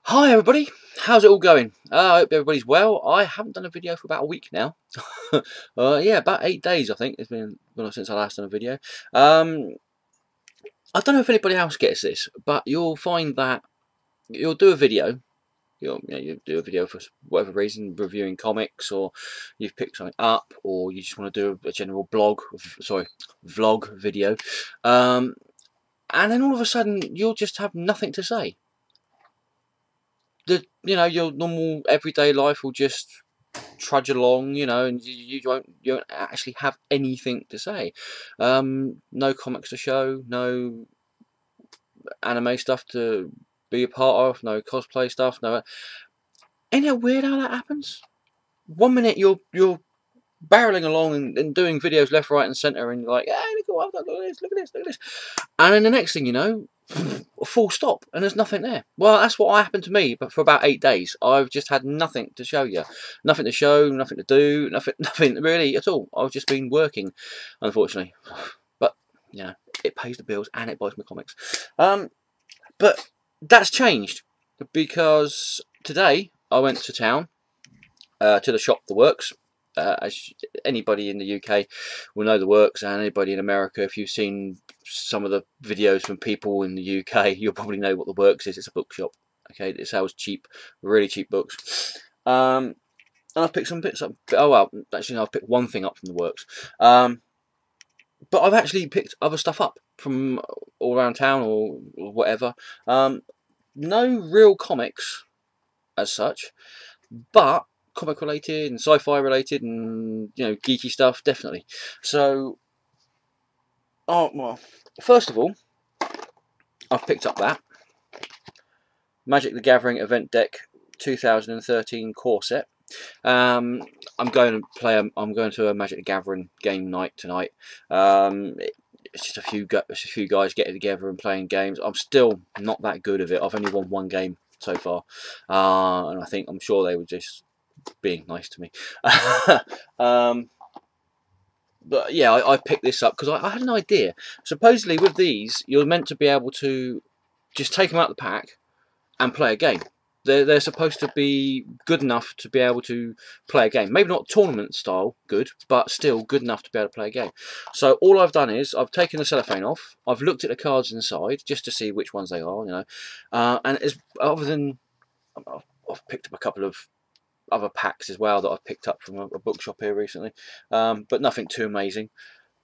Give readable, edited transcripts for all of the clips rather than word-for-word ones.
Hi everybody, how's it all going? I hope everybody's well. I haven't done a video for about a week now. Yeah, about 8 days I think it's been since I last done a video. I don't know if anybody else gets this, but you'll find that you'll do a video. You do a video for whatever reason, reviewing comics, or you've picked something up, or you just want to do a general vlog video, and then all of a sudden you'll just have nothing to say. Your normal everyday life will just trudge along, and you don't actually have anything to say. No comics to show, no anime stuff to be a part of, no cosplay stuff, no. Ain't it weird how that happens? 1 minute you're barreling along and doing videos left, right, and centre, and you're like, hey, look at this, look at this, look at this, and then the next thing you know, full stop, and there's nothing there. Well, that's what happened to me, but for about 8 days, I've just had nothing to show you, nothing to show, nothing to do, nothing really at all. I've just been working, unfortunately, but it pays the bills and it buys me comics. But that's changed because today I went to town, to the shop, The Works. As anybody in the UK will know The Works, and anybody in America, if you've seen some of the videos from people in the UK, you'll probably know what The Works is. It's a bookshop. Okay, it sells cheap, really cheap books. And I've picked some bits up. Oh well, actually, no, I've picked one thing up from The Works. But I've actually picked other stuff up from all around town or whatever. No real comics as such, but comic related and sci-fi related and geeky stuff, definitely. So, well, first of all, I've picked up that Magic the Gathering event deck 2013 core set. I'm going to a Magic the Gathering game night tonight. It's just a few guys getting together and playing games. I'm still not that good at it. I've only won one game so far, and I'm sure they were just being nice to me. But yeah, I picked this up because I had an idea. Supposedly with these, you're meant to be able to just take them out of the pack and play a game. They're supposed to be good enough to be able to play a game. Maybe not tournament style good, but still good enough to be able to play a game. So all I've done is I've taken the cellophane off. I've looked at the cards inside just to see which ones they are, and other than I've picked up a couple of other packs as well that I've picked up from a bookshop here recently, but nothing too amazing.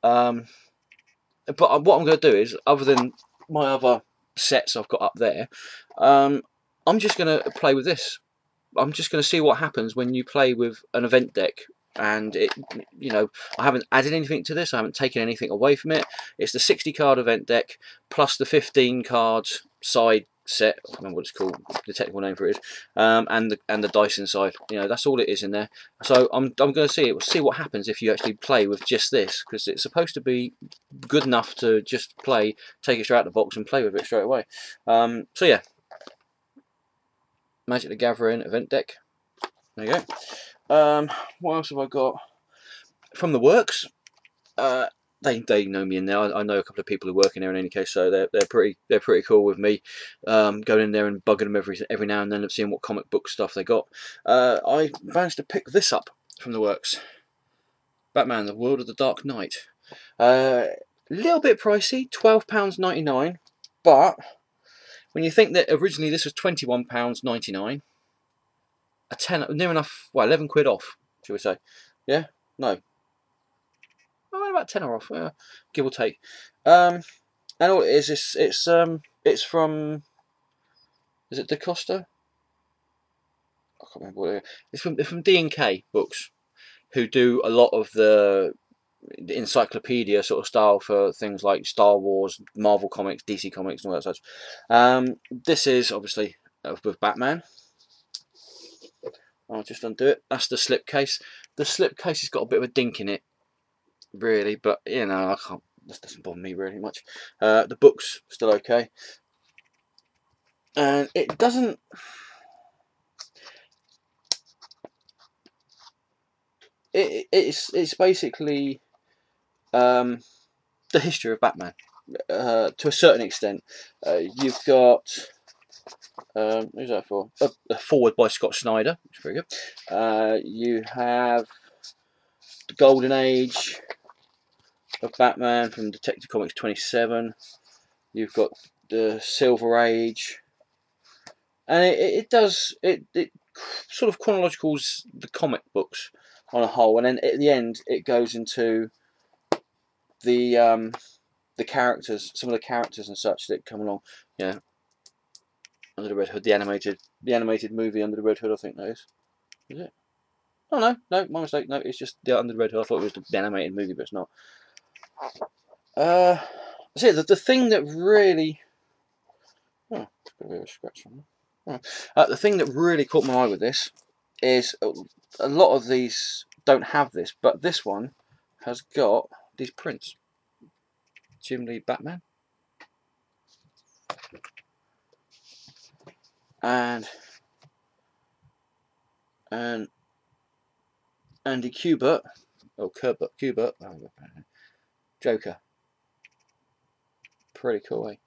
But what I'm going to do is, other than my other sets I've got up there, I'm just going to play with this. I'm just going to see what happens when you play with an event deck. And I haven't added anything to this. I haven't taken anything away from it. It's the 60 card event deck plus the 15 cards side set. I can't remember what it's called, the technical name for it is, and the dice inside. That's all it is in there. So I'm going to see what happens if you actually play with just this, because it's supposed to be good enough to just play, take it straight out of the box and play with it straight away. So yeah, Magic the Gathering event deck. There you go. What else have I got from The Works? They know me in there. I know a couple of people who work in there in any case, so they're pretty cool with me going in there and bugging them every now and then and seeing what comic book stuff they got. I managed to pick this up from The Works. Batman: The World of the Dark Knight. A little bit pricey, £12.99, but when you think that originally this was £21.99, a tenner, near enough, well, 11 quid off, should we say? Yeah, no. About tenner off, give or take. And all it is, it's from, is it Da Costa? I can't remember what it is. It's from D&K Books, who do a lot of the encyclopedia sort of style for things like Star Wars, Marvel Comics, DC Comics, and all that such. This is obviously with Batman. I'll just undo it. That's the slipcase. The slipcase has got a bit of a dink in it, really, but I can't. That doesn't bother me really much. The book's still okay, and it doesn't. It's basically the history of Batman to a certain extent. You've got Who's that for? A forward by Scott Snyder, which is very good. You have the Golden Age of Batman from Detective Comics 27. You've got the Silver Age, and it sort of chronologicals the comic books on a whole, and then at the end it goes into the characters, some of the characters and such that come along. Yeah, Under the Red Hood, the animated movie Under the Red Hood, I think that is. Is it? Oh no, my mistake. No, it's just the Under the Red Hood. I thought it was the animated movie, but it's not. See, the thing that really, oh, it's got a bit of a scratch on there. The thing that really caught my eye with this is a lot of these don't have this, but this one has got these prints. Jim Lee Batman, and Andy Kubert, or Kubert, Joker. Pretty cool, eh?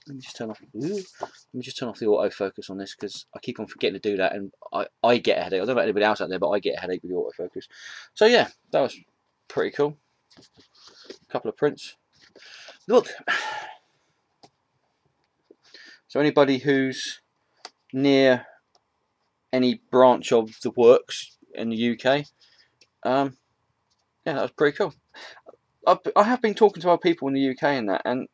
Let me just turn off. Let me just turn off the autofocus on this because I keep on forgetting to do that, and I get a headache. I don't know about anybody else out there, but I get a headache with the autofocus. So yeah, that was pretty cool. A couple of prints. Look. So anybody who's near any branch of the works in the UK, yeah, that was pretty cool. I have been talking to other people in the UK and that, and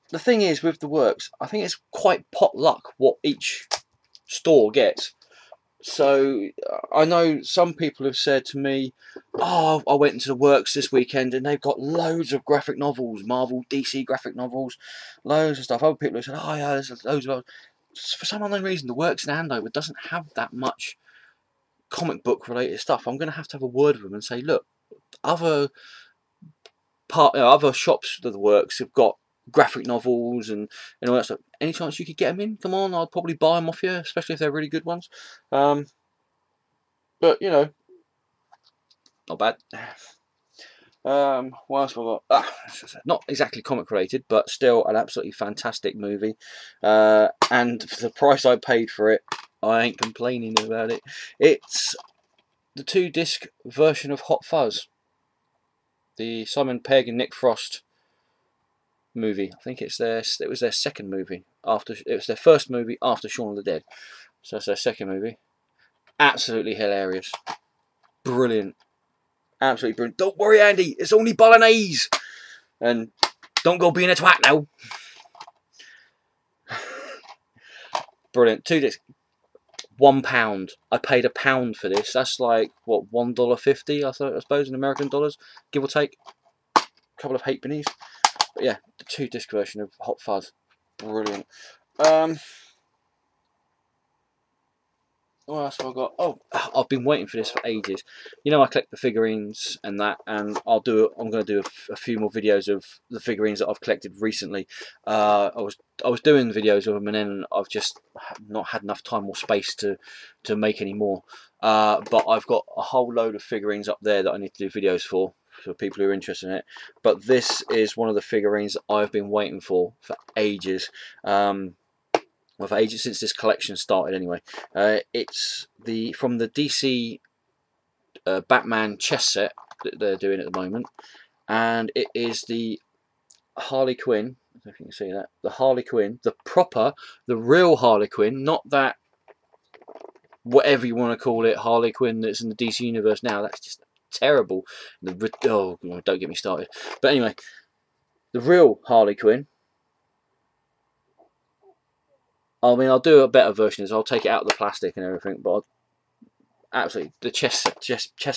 the thing is with the works, I think it's quite potluck what each store gets. So I know some people have said to me, oh, I went into the works this weekend and they've got loads of graphic novels, Marvel, DC graphic novels, loads of stuff. Other people have said, oh yeah, there's loads of. For some unknown reason, the works in Andover doesn't have that much comic book related stuff. I'm going to have a word with them and say, look, other shops of the works have got graphic novels and all that stuff. Any chance you could get them in? Come on, I'd probably buy them off you, especially if they're really good ones. But you know, not bad. What else have I got? Not exactly comic related, but still an absolutely fantastic movie. And for the price I paid for it, I ain't complaining about it. It's the 2-disc version of Hot Fuzz, the Simon Pegg and Nick Frost movie. I think it was their second movie after it was their first movie after Shaun of the Dead. So it's their second movie. Absolutely hilarious, brilliant, absolutely brilliant. Don't worry, Andy, it's only bolognese, and don't go being a twat now. Brilliant. 2 discs, £1. I paid £1 for this. That's like what, $1.50, I suppose, in American dollars, give or take. A couple of halfpennies. But yeah, the 2-disc version of Hot Fuzz, brilliant. What else have I got? Oh, I've been waiting for this for ages. You know, I collect the figurines and that, and I'm going to do a few more videos of the figurines that I've collected recently. I was doing videos of them, and then I've just not had enough time or space to make any more. But I've got a whole load of figurines up there that I need to do videos for people who are interested in it. But this is one of the figurines I've been waiting for ages. Well, for ages, since this collection started anyway. It's from the DC Batman chess set that they're doing at the moment, and it is the Harley Quinn. I don't know if you can see that. The Harley Quinn, the real Harley Quinn, not that whatever you want to call it, Harley Quinn that's in the DC universe now. That's just terrible. Oh, don't get me started. But anyway, the real Harley Quinn. I mean, I'll do a better version. I'll take it out of the plastic and everything, but absolutely the chess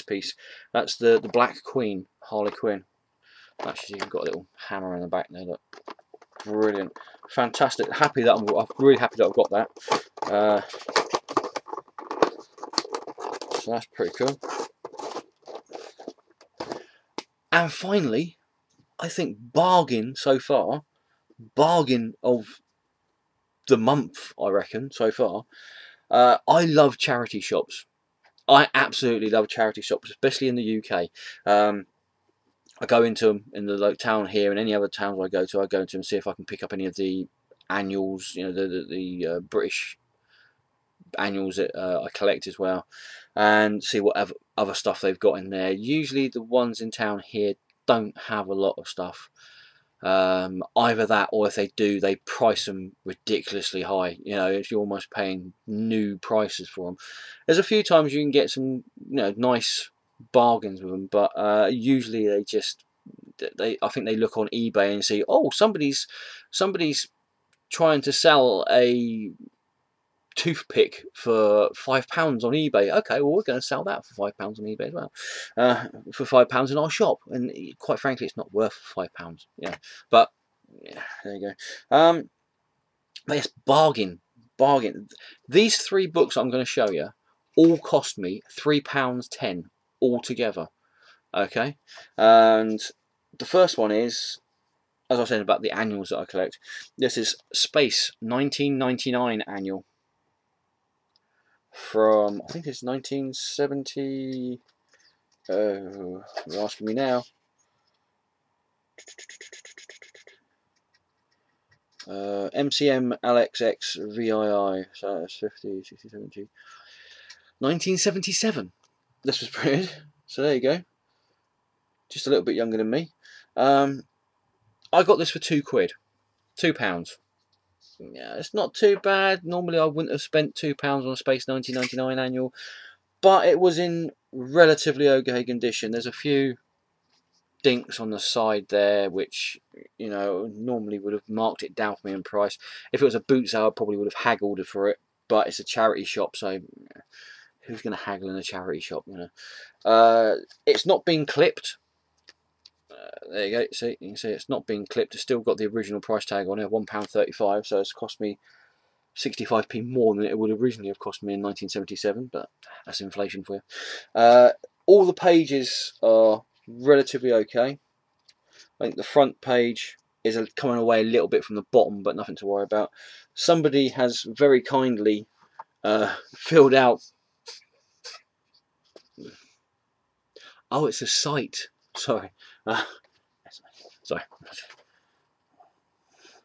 piece. That's the Black Queen, Harley Quinn. Actually, you've got a little hammer in the back there. Look, brilliant, fantastic. I'm really happy that I've got that. So that's pretty cool. And finally, I think bargain so far, bargain of the month, I reckon, so far. I love charity shops. I absolutely love charity shops, especially in the UK. I go into them in the town here and any other towns I go into them and see if I can pick up any of the annuals, you know, the British annuals that I collect as well, and see what other stuff they've got in there. Usually the ones in town here don't have a lot of stuff. Either that, or if they do, they price them ridiculously high. You know, if you're almost paying new prices for them. There's a few times you can get some, you know, nice bargains with them, but usually I think they look on eBay and see, oh, somebody's trying to sell a toothpick for £5 on eBay. Okay, well, we're going to sell that for £5 on eBay as well, for £5 in our shop. And quite frankly, it's not worth £5. Yeah, but yeah, there you go. But yes, bargain. These 3 books I'm going to show you all cost me £3.10 altogether. Okay, and the first one is, as I was saying about the annuals that I collect. This is Space 1999 annual. From, I think it's 1970. You're asking me now. MCM LXX VII. So that's 50, 60, 70. 1977. This was printed. So there you go. Just a little bit younger than me. I got this for £2. £2. Yeah, it's not too bad. Normally I wouldn't have spent £2 on a Space 1999 annual, but it was in relatively okay condition. There's a few dinks on the side there which, you know, normally would have marked it down for me in price. If it was a boot sale, I probably would have haggled for it, but it's a charity shop, so who's going to haggle in a charity shop, you know? It's not been clipped. There you go. See, you can see it's not being clipped. It's still got the original price tag on it, £1.35. So it's cost me 65p more than it would originally have cost me in 1977. But that's inflation for you. All the pages are relatively okay. I think the front page is coming away a little bit from the bottom, but nothing to worry about. Somebody has very kindly filled out. Oh, it's a site. Sorry. Sorry.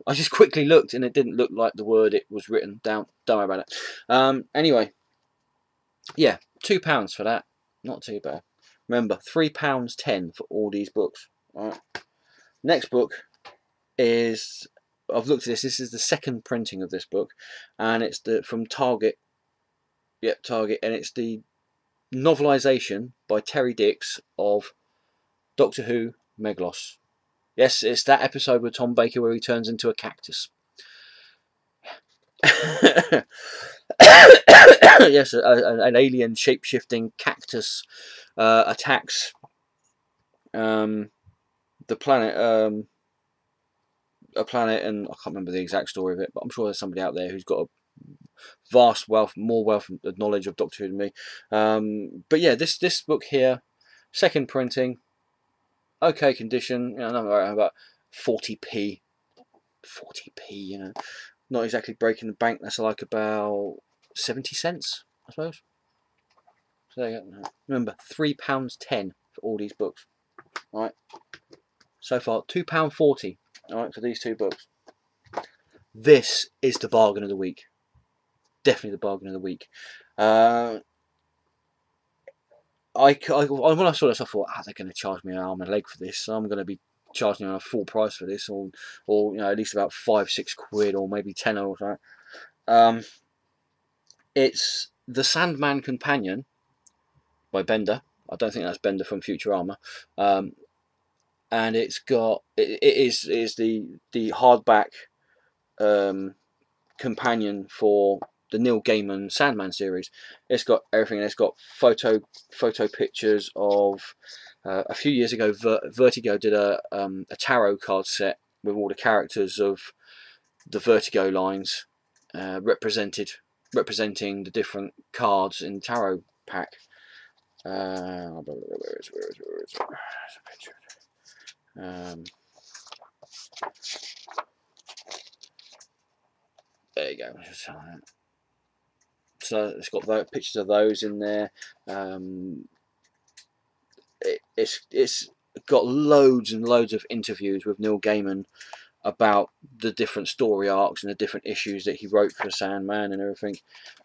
I just quickly looked and it didn't look like the word it was written down. Don't worry about it. Anyway, yeah, £2 for that. Not too bad. Remember, £3.10 for all these books. All right. Next book is, I've looked at this. This is the second printing of this book, and it's from Target. Yep, Target, and it's the novelisation by Terry Dix of Doctor Who Meglos. Yes, it's that episode with Tom Baker where he turns into a cactus. Yes, an alien shape-shifting cactus attacks the planet, a planet, and I can't remember the exact story of it, but I'm sure there's somebody out there who's got a vast more wealth of knowledge of Doctor Who than me. But yeah, this book here, second printing, okay condition, you know, about 40p, you know, not exactly breaking the bank. That's like about 70 cents, I suppose. So there you go. Remember, £3.10 for all these books. All right. So far, £2.40. All right, for these 2 books. This is the bargain of the week. Definitely the bargain of the week. When I saw this, I thought, they're going to charge me an arm and a leg for this. So I'm going to be charging them a full price for this, or you know, at least about £5-6 or maybe £10 or something. It's The Sandman Companion by Bender. I don't think that's Bender from Futurama. And it's got it is the hardback companion for the Neil Gaiman Sandman series. It's got everything. It's got photo pictures of a few years ago. Vertigo did a tarot card set with all the characters of the Vertigo lines representing the different cards in the tarot pack. Where is a picture? There you go. So it's got pictures of those in there. It's got loads and loads of interviews with Neil Gaiman about the different story arcs and the different issues that he wrote for Sandman and everything.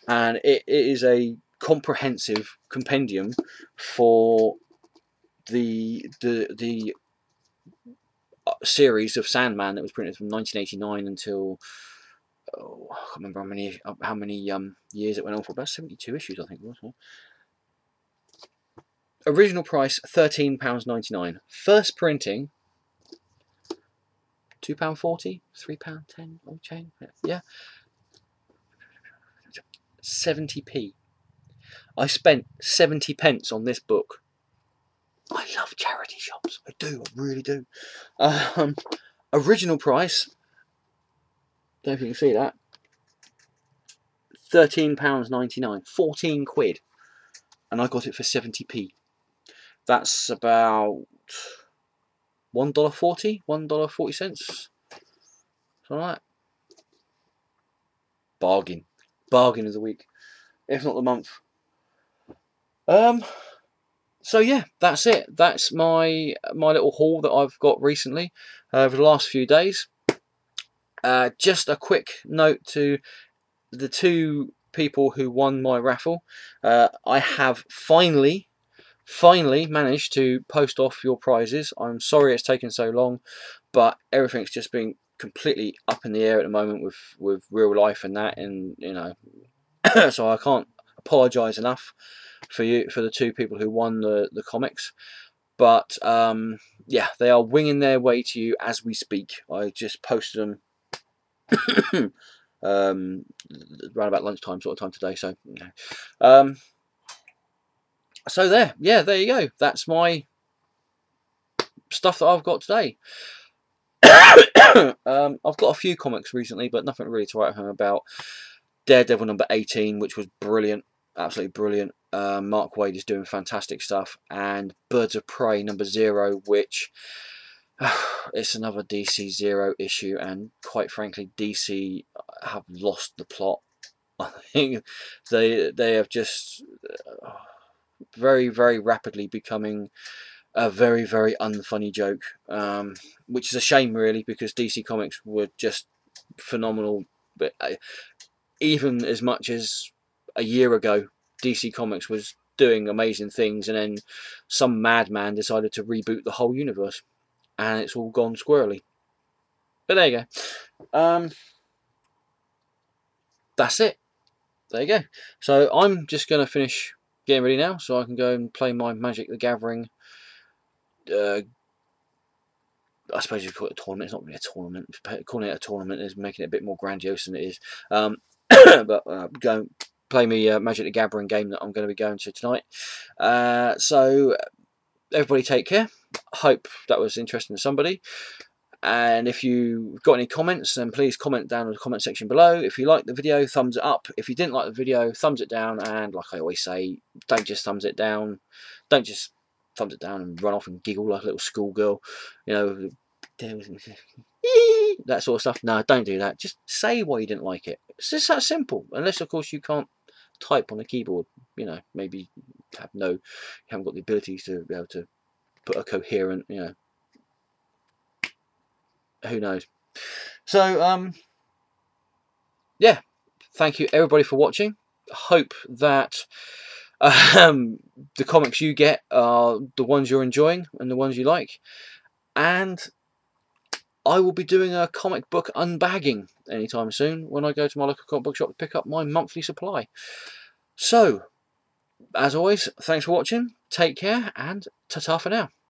And it is a comprehensive compendium for the series of Sandman that was printed from 1989 until, oh, I can't remember how many years it went on for. About 72 issues, I think it was. Huh? Original price £13.99. First printing £2.40, £3.10 old chain. Yeah, 70p. I spent 70 pence on this book. I love charity shops. I do. I really do. Original price, don't know if you can see that, £13.99, 14 quid, and I got it for 70p. That's about $1.40, $1.40, something like that. Bargain, bargain of the week, if not the month. So yeah, that's it. That's my little haul that I've got recently over the last few days. Just a quick note to the two people who won my raffle. I have finally managed to post off your prizes. I'm sorry it's taken so long, but everything's just been completely up in the air at the moment with real life and that, and you know, so I can't apologise enough for the two people who won the comics. But yeah, they are winging their way to you as we speak. I just posted them around about lunchtime sort of time today. So so there you go. That's my stuff that I've got today. I've got a few comics recently, but nothing really to write home about. Daredevil number 18, which was brilliant, absolutely brilliant. Mark Waid is doing fantastic stuff, and Birds of Prey number 0, which it's another DC Zero issue, and quite frankly, DC have lost the plot. I think they have just very rapidly becoming a very unfunny joke, which is a shame really, because DC Comics were just phenomenal. But even as much as a year ago, DC Comics was doing amazing things, and then some madman decided to reboot the whole universe, and it's all gone squirrely. But there you go. That's it. There you go. So I'm just going to finish getting ready now, so I can go and play my Magic the Gathering. I suppose you call it a tournament. It's not really a tournament. Calling it a tournament is making it a bit more grandiose than it is. But go and play me Magic the Gathering game that I'm going to be going to tonight. So everybody take care. Hope that was interesting to somebody. And if you've got any comments, then please comment down in the comment section below. If you liked the video, thumbs it up. If you didn't like the video, thumbs it down. And like I always say, don't just thumbs it down. Don't just thumbs it down and run off and giggle like a little schoolgirl, you know, that sort of stuff. No, don't do that. Just say why you didn't like it. It's just that simple. Unless, of course, you can't type on a keyboard. You know, maybe you haven't got the abilities to be able to put a coherent, you know, who knows. So yeah, thank you everybody for watching. Hope that the comics you get are the ones you're enjoying and the ones you like, and I will be doing a comic book unbagging anytime soon when I go to my local comic book shop to pick up my monthly supply. So as always, thanks for watching, take care, and ta-ta for now.